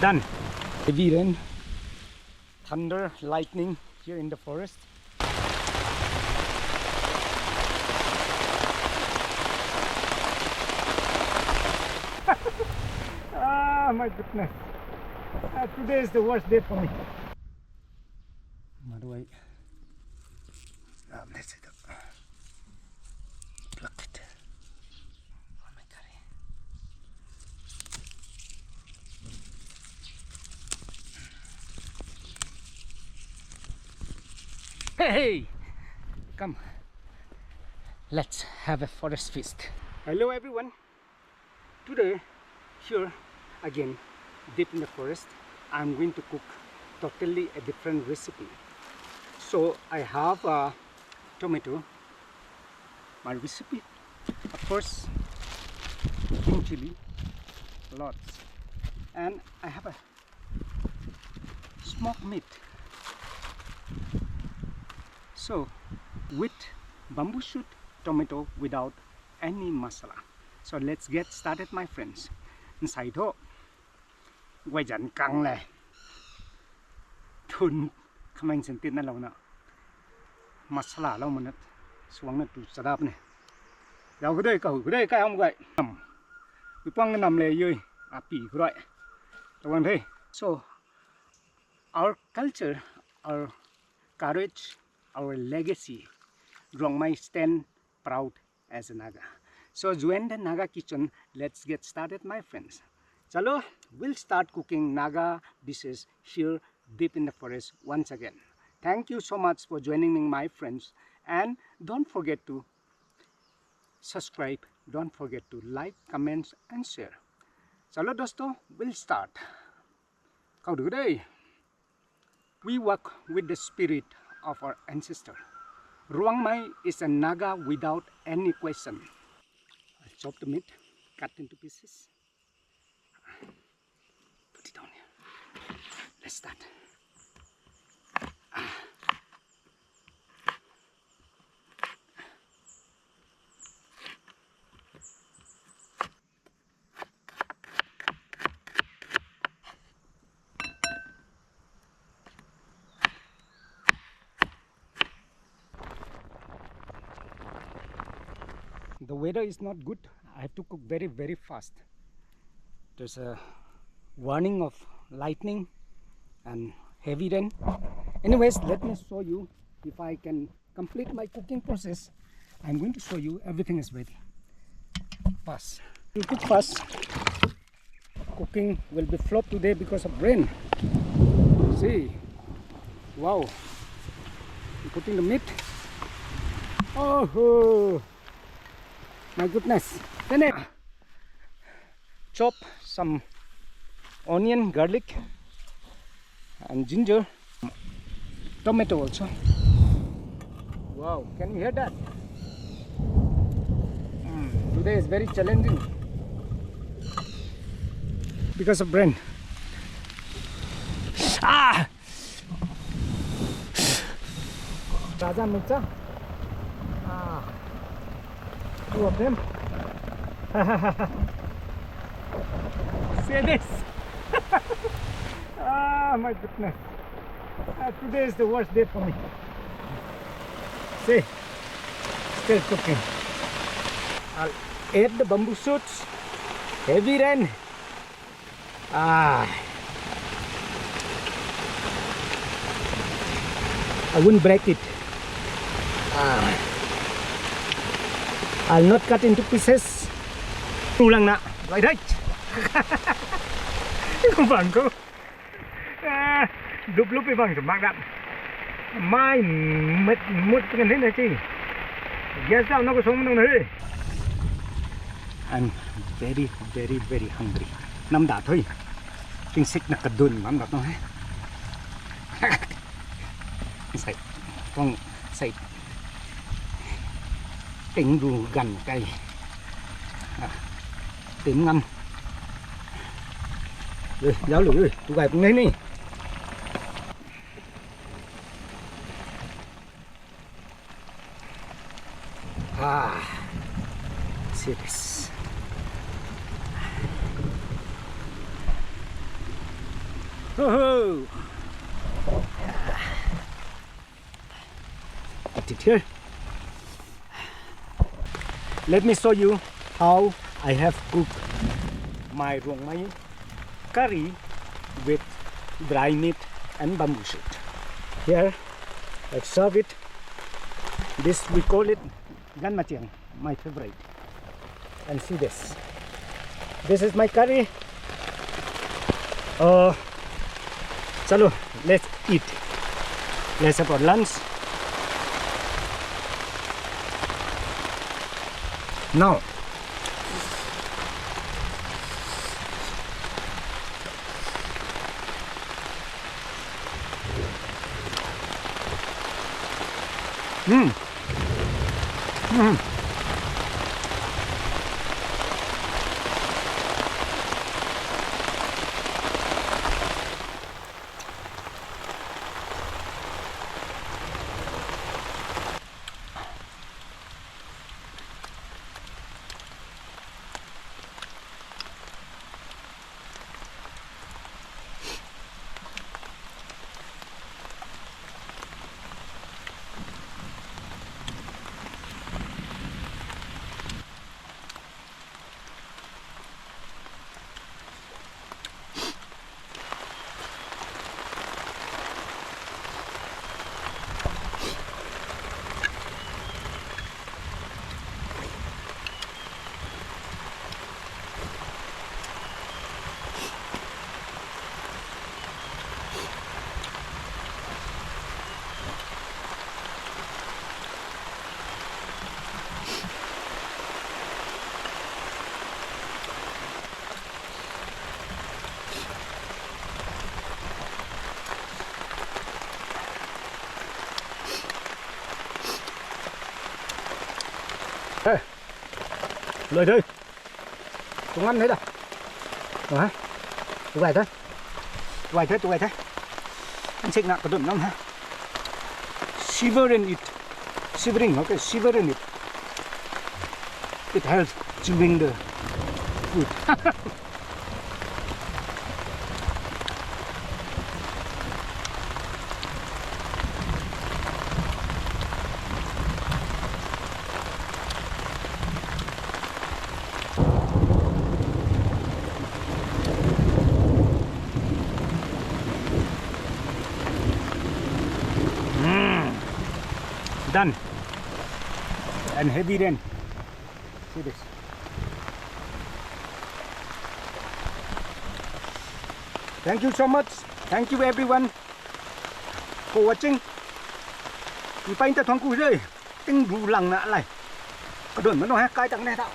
done. Heavy rain, thunder, lightning here in the forest. Ah, my goodness. Today is the worst day for me. Maduai. Let's hit up. Pluck it. Oh my God. Hey, come. Let's have a forest feast. Hello everyone. Today, here again, deep in the forest, I'm going to cook totally a different recipe. So I have a tomato, my recipe. Of course, green chili, lots, and I have a smoked meat. So with bamboo shoot tomato without any masala. So let's get started, my friends. Sai thô quay dặn căng này thun không anh xin tiền lâu nữa masala lâu mà nó xuống nó tụt sadap này đâu cái đây cái ông vậy nằm cái quăng nó nằm lề dưới pỉ cái loại đâu anh thấy. So our culture, our courage, our legacy, Rong Mai stand proud as a Naga. So join the Naga kitchen. Let's get started, my friends. Chalo, we'll start cooking Naga dishes here deep in the forest once again. Thank you so much for joining me, my friends, and don't forget to subscribe, don't forget to like, comments and share. Chalo dosto, we'll start. Kau dulu deh. We work with the spirit of our ancestor. Ruang Mai is a Naga without any question. I'll chop the meat, cut into pieces. Put it down here. Let's start. The weather is not good. I have to cook very, very fast. There's a warning of lightning and heavy rain. Anyways, let me show you if I can complete my cooking process. I'm going to show you everything is ready. Fast. To cook fast. Cooking will be flop today because of rain. See, wow. I'm putting the meat. Oh. My goodness. Then I chop some onion, garlic and ginger, tomato also. Wow, can you hear that? Today is very challenging because of rain. Raja Mircha. Two of them. See this. My goodness. Today is the worst day for me. See, still cooking. I'll add the bamboo shoots. Heavy rain. I wouldn't break it. I'll not cut into pieces. Tu lang na. Like that. Không bằng cô. Lúc bằng cho mang đậm. Mai mất cái này là chi? Giờ sao nó có sống đâu nữa. I'm very, very, very hungry. Năm đã thôi. Kinh xích là cật đun mà đã nói. Sậy. Con sậy. Tính rù gần cây tím ngâm rồi giáo lưỡi rồi tụi gài cũng lên đi. See this. Oh, put it here. Let me show you how I have cooked my rong mai curry with dry meat and bamboo shoot. Here, let's serve it. This we call it gan matiang, my favorite. And see this. This is my curry. Chalo, let's eat. Let's have our lunch. Now, hey, lời thôi, chúng ăn thế nào, rồi, tụi này thôi, tụi này thế, anh xịn nặng có đụng lắm ha, shivering, okay, shivering it, it helps chewing the food. Done. And heavy rain. See this. Thank you so much. Thank you everyone for watching. Đi bánh ta thoáng cùi rơi. Tinh đủ lằng nạ này. Có đồn nó nói hai cái tặng này tạo.